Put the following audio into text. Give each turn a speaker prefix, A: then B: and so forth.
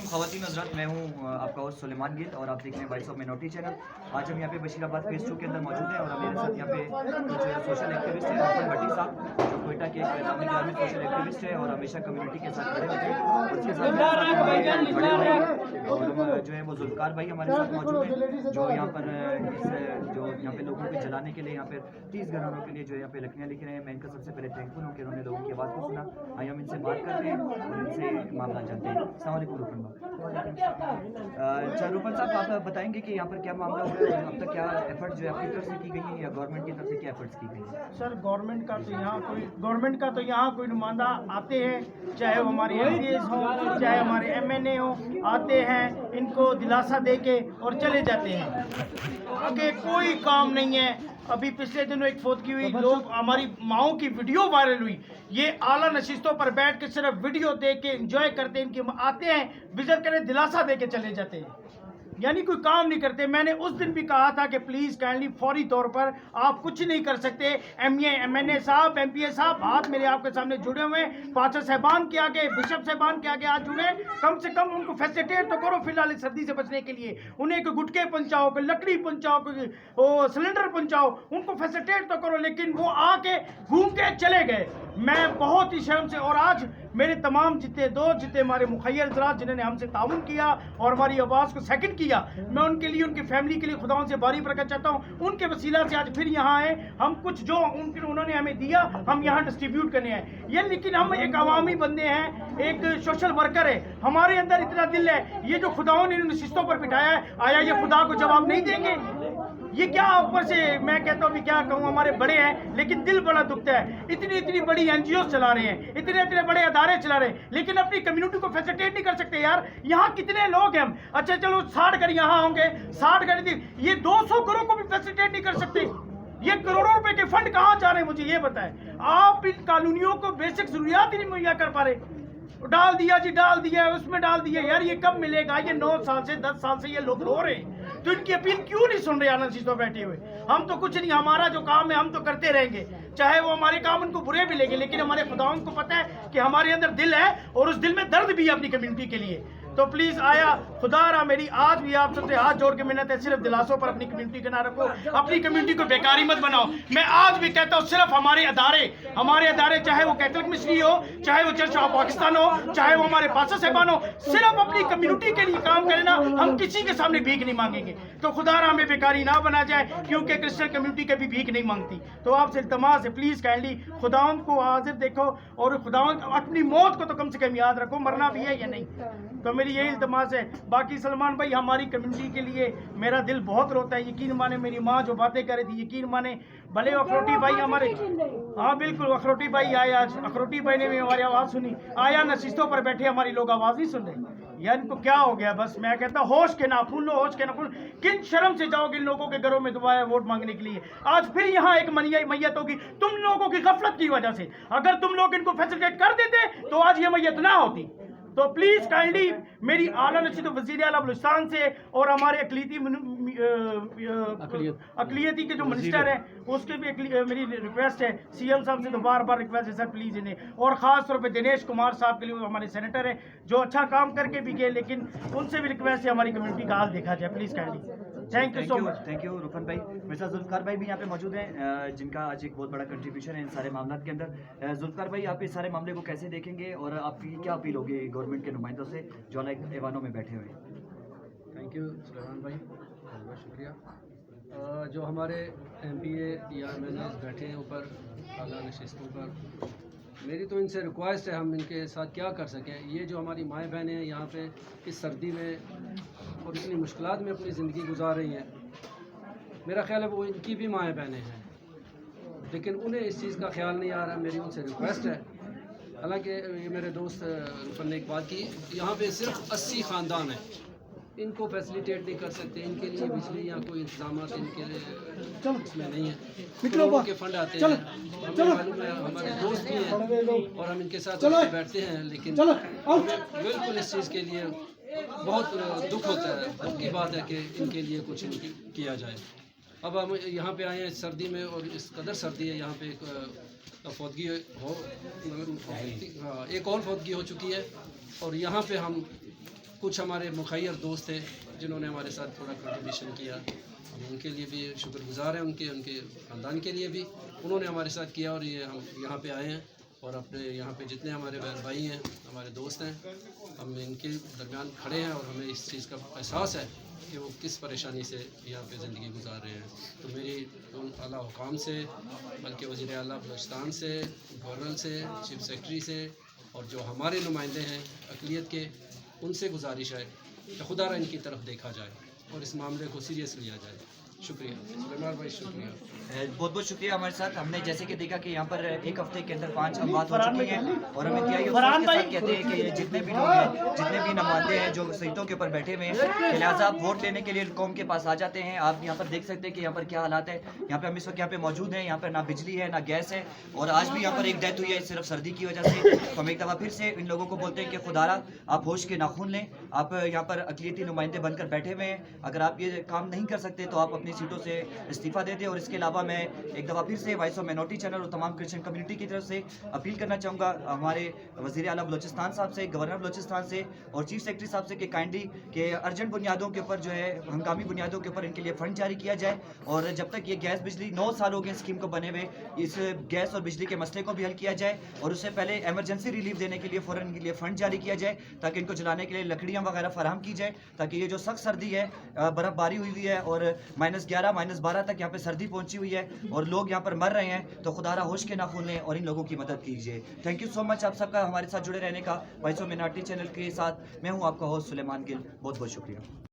A: ख़वातीन हज़रात, मैं हूँ आपका होस्ट सुलेमान गिल और आप देख रहे हैं वॉइस ऑफ मिनॉरिटी चैनल। आज हम यहाँ पे बशीराबाद फेज़ 2 के अंदर मौजूद हैं और मेरे साथ यहाँ पे कुछ सोशल एक्टिविस्ट हैं। रोहन भट्टी साहब जो कोयटा के एक नामी गिरामी सोशल एक्टिविस्ट हैं और हमेशा कम्युनिटी के साथ खड़े होते हैं। और उसके साथ बड़े भाई और जो है वो जुल्फ़कार भाई हमारे साथ मौजूद हैं, जो यहाँ पर जो यहाँ पे लोगों को जलाने के लिए यहाँ पे 30 घरानों के लिए जो यहाँ पे लकड़ियाँ लिख रहे हैं। मैं इनका सबसे पहले थैंकफुल हूँ कि उन्होंने लोगों की आवाज़ को सुना। आइए हम इनसे बात करते हैं और इनसे मामला जानते हैं। अस्सलाम वालेकुम रोहन भाई। अच्छा रोहन साहब, आप बताएंगे कि यहाँ पर क्या मामला हुआ है और अब तक क्या एफर्ट जो है आपकी तरफ से की गई है या गवर्नमेंट की तरफ से क्या एफर्ट्स की गई है?
B: सर गवर्नमेंट का तो यहाँ कोई नुमाइंदा आते हैं, चाहे वो हमारे MPs हों चाहे हमारे MNA हों, आते हैं इनको दिलासा दे के और चले जाते हैं। आगे कोई काम नहीं है। अभी पिछले दिनों एक फौत की हुई, लोग हमारी माओं की वीडियो वायरल हुई, ये आला नशिस्तों पर बैठ के सिर्फ वीडियो देख के एंजॉय करते हैं। इनके आते हैं, विजिट करें, दिलासा दे के चले जाते हैं, यानी कोई काम नहीं करते। मैंने उस दिन भी कहा था कि प्लीज़ काइंडली फौरी तौर पर आप कुछ नहीं कर सकते। MNA साहब, MPA साहब हाथ मेरे आपके सामने जुड़े हुए हैं, पास्टर साहबान के आगे, बिशप साहबान के आगे हाथ जुड़े। कम से कम उनको फैसिलिटेट तो करो फिलहाल इस सर्दी से बचने के लिए। उन्हें कोई गुटके पहुँचाओ, कोई लकड़ी पहुँचाओ, कोई सिलेंडर पहुँचाओ, उनको फैसिलिटेट तो करो। लेकिन वो आके घूम के चले गए। मैं बहुत ही शर्म से, और आज मेरे तमाम जितने दोस्त, जितने हमारे मुखैर हज़रात जिन्होंने हमसे ताउन किया और हमारी आवाज़ को सेकंड किया, मैं उनके लिए, उनकी फैमिली के लिए खुदाओं से बारी बरकत चाहता हूँ। उनके वसीला से आज फिर यहाँ आए हम, कुछ जो उन्होंने हमें दिया हम यहाँ डिस्ट्रीब्यूट करने आए। ये लेकिन हम एक अवामी बंदे हैं, एक सोशल वर्कर है, हमारे अंदर इतना दिल है। ये जो खुदाओं ने नशिस्तों पर बिठाया है, आया ये खुदा को जवाब नहीं देंगे? ये क्या ऊपर से, मैं कहता हूँ भी क्या कहूँ, हमारे बड़े हैं लेकिन दिल बड़ा दुखता है। इतनी बड़ी NGOs चला रहे हैं, इतने बड़े अदारे चला रहे हैं, लेकिन अपनी कम्युनिटी को फैसिलिटेट नहीं कर सकते। यार यहाँ कितने लोग हैं हम, अच्छा चलो 60 घर यहाँ होंगे, 60 घर थी, ये 200 घरों को भी फैसिलिटेट नहीं कर सकते। ये करोड़ों रुपए के फंड कहाँ जा रहे हैं, मुझे ये बताएं। आप इन कानूनियों को बेसिक जरूरियात ही नहीं मुहैया कर पा रहे। डाल दिया जी, डाल दिया, उसमें डाल दिया। यार ये कब मिलेगा? ये 9 साल से 10 साल से ये लोग रो रहे हैं, तो इनकी अपील क्यों नहीं सुन रहे आनंद सीटों बैठे हुए? हम तो कुछ नहीं, हमारा जो काम है हम तो करते रहेंगे, चाहे वो हमारे काम उनको बुरे भी लगे, लेकिन हमारे खुदाओं को पता है कि हमारे अंदर दिल है और उस दिल में दर्द भी है अपनी कम्युनिटी के लिए। तो प्लीज़ आया खुदारा, मेरी आज भी आप सबसे हाथ जोड़ के मिन्नत है, सिर्फ दिलासों पर अपनी कम्युनिटी के ना रखो, अपनी कम्युनिटी को बेकारी मत बनाओ। मैं आज भी कहता हूँ सिर्फ हमारे अदारे चाहे वो कैथलिक मिशनरी हो, चाहे वो चर्च ऑफ पाकिस्तान हो, चाहे वो हमारे पास्टर साहबान हो, सिर्फ अपनी कम्युनिटी के लिए काम करें ना, हम किसी के सामने भीख नहीं मांगेंगे। तो खुदारा हमें बेकारी ना बना जाए, क्योंकि क्रिश्चियन कम्युनिटी कभी भीख नहीं मांगती। तो आपसे इल्तमास है, प्लीज़ काइंडली खुदावंद को हाजिर देखो और खुदावंद अपनी मौत को तो कम से कम याद रखो, मरना भी है या नहीं। तो मेरी यही इल्तमास है। बाकी सलमान भाई, हमारी कम्युनिटी के लिए मेरा दिल बहुत रोता है। यकीन माने मेरी माँ जो बातें कर रही थी, यकीन माने, भले अखरोटी भाई हमारे, हाँ बिल्कुल अखरोटी भाई आए, आज अखरोटी भाई ने भी हमारी आवाज़ सुनी, आया नशिस्तों पर बैठे हमारी लोग आवाज़ नहीं सुन रहे। यार इनको क्या हो गया? बस मैं कहता हूँ होश के नाखून लो, होश के नाखून। किन शर्म से जाओगे इन लोगों के घरों में दुआएं वोट मांगने के लिए? आज फिर यहाँ एक मैयत होगी तुम लोगों की गफलत की वजह से। अगर तुम लोग इनको फैसिलिटेट कर देते तो आज ये मैयत ना होती। तो प्लीज़ काइंडली मेरी आला नशीद वज़ीर आला बलूचिस्तान से और हमारे अक़लियती के जो मिनिस्टर हैं उसके भी मेरी रिक्वेस्ट है, CM साहब से तो बार बार रिक्वेस्ट है सर प्लीज़ इन्हें, और ख़ास तौर पे दिनेश कुमार साहब के लिए, हमारे सेनेटर हैं जो अच्छा काम करके भी गए, लेकिन उनसे भी रिक्वेस्ट है हमारी कम्युनिटी का हाल देखा जाए please kindly. Thank you so much.
A: Thank you Rohan भाई। मेरे साथ जुल्फ़कार भाई भी यहाँ पे मौजूद हैं, जिनका आज एक बहुत बड़ा कंट्रीब्यूशन है इन सारे मामलों के अंदर। जुल्फ़कार भाई, आप इस सारे मामले को कैसे देखेंगे और आपकी क्या अपील होगी गवर्नमेंट के नुमाइंदों से जो अलग ऐवानों में बैठे हुए हैं?
C: थैंक यू सुलेमान भाई, बहुत बहुत शुक्रिया। जो हमारे MPA या MNA बैठे हैं ऊपर आला नशिस्तों पर, मेरी तो इनसे रिक्वेस्ट है हम इनके साथ क्या कर सकें। ये जो हमारी माएँ बहनें हैं यहाँ पे इस सर्दी में और इतनी मुश्किलात में अपनी ज़िंदगी गुजार रही हैं, मेरा ख्याल है वो इनकी भी माएँ बहनें हैं, लेकिन उन्हें इस चीज़ का ख्याल नहीं आ रहा। मेरी उनसे रिक्वेस्ट है, हालांकि ये मेरे दोस्त रुफन ने एक बात की, यहाँ पे सिर्फ 80 ख़ानदान हैं, इनको फैसिलिटेट नहीं कर सकते, इनके लिए बिजली या कोई इंतजाम इनके लिए इसमें नहीं है। करोड़ों के फंड आते हैं, हमें मालूम है, हमारे दोस्त भी हैं और हम इनके साथ बैठते हैं, लेकिन हमें बिल्कुल इस चीज़ के लिए बहुत दुख होता है। दुख की बात है कि इनके लिए कुछ किया जाए। अब हम यहाँ पे आए हैं सर्दी में और इस कदर सर्दी है, यहाँ पे एक फौतगी हो, एक और फौतगी हो चुकी है और यहाँ पे हम कुछ हमारे मुखैर दोस्त थे जिन्होंने हमारे साथ थोड़ा कंट्रीब्यूशन किया, हम उनके लिए भी शुक्रगुजार हैं, उनके ख़ानदान के लिए भी उन्होंने हमारे साथ किया। और ये हम यहाँ पे आए हैं और अपने यहाँ पे जितने हमारे बहन भाई हैं, हमारे दोस्त हैं, हम इनके दरमियान खड़े हैं और हमें इस चीज़ का एहसास है कि वो किस परेशानी से यहाँ पे ज़िंदगी गुजार रहे हैं। तो मेरी उन आला हुकाम से, बल्कि वज़ीर आला बलूचिस्तान से, गवर्नर से, चीफ सेक्रेटरी से और जो हमारे नुमाइंदे हैं अक़लियत के, उनसे गुजारिश है कि खुदा रहा इनकी तरफ देखा जाए और इस मामले को सीरियस लिया जाए। शुक्रिया सुलेमान भाई, शुक्रिया।
A: बहुत बहुत शुक्रिया। हमारे साथ हमने जैसे कि देखा कि यहाँ पर एक हफ्ते के अंदर 5 अमवात हो चुकी हैं और हम इंतहाई अफसोस के साथ कहते हैं कि ये जितने भी लोग हैं, जितने भी नुमाइंदे हैं जो सीटों के ऊपर बैठे हुए हैं, लिहाजा आप वोट लेने के लिए कौम के पास आ जाते हैं। आप यहाँ पर देख सकते हैं कि यहाँ पर क्या हालात है। यहाँ पे हम इस वक्त यहाँ पे मौजूद हैं, यहाँ पर ना बिजली है ना गैस है और आज भी यहाँ पर एक डेथ हुई है सिर्फ सर्दी की वजह से। तो हम एक दफ़ा फिर से इन लोगों को बोलते हैं कि खुदारा आप होश के नाखून लें। आप यहाँ पर अक़लियती नुमाइंदे बनकर बैठे हुए हैं, अगर आप ये काम नहीं कर सकते तो आप अपनी सीटों से इस्तीफ़ा दे दें। और इसके अलावा मैं एक दफ़ा फिर से वॉइस ऑफ माइनॉरिटी चैनल और तमाम क्रिश्चियन कम्युनिटी की तरफ से अपील करना चाहूँगा हमारे वज़ीर आला बलूचिस्तान साहब से, गवर्नर बलूचिस्तान से और चीफ सेक्रेटरी साहब से कि काइंडली कि अर्जेंट बुनियादों के ऊपर जो है, हंगामी बुनियादों के ऊपर इनके लिए फ़ंड जारी किया जाए। और जब तक ये गैस बिजली 9 साल हो गए स्कीम को बने हुए, इस गैस और बिजली के मसले को भी हल किया जाए और उससे पहले एमरजेंसी रिलीफ देने के लिए फ़ौरन इनके लिए फ़ंड जारी किया जाए ताकि इनको जलाने के लिए लकड़ियाँ वगैरह फराहम की जाए, ताकि ये जो सख्त सर्दी है, बर्फ़बारी हुई है और -11 -12 तक यहाँ पे सर्दी पहुंची हुई है और लोग यहाँ पर मर रहे हैं, तो खुदारा होश के नाखून लें और इन लोगों की मदद कीजिए। थैंक यू सो मच आप सबका हमारे साथ जुड़े रहने का। वॉइस ऑफ माइनॉरिटी चैनल के साथ मैं हूँ आपका होस्ट सुलेमान गिल। बहुत बहुत शुक्रिया।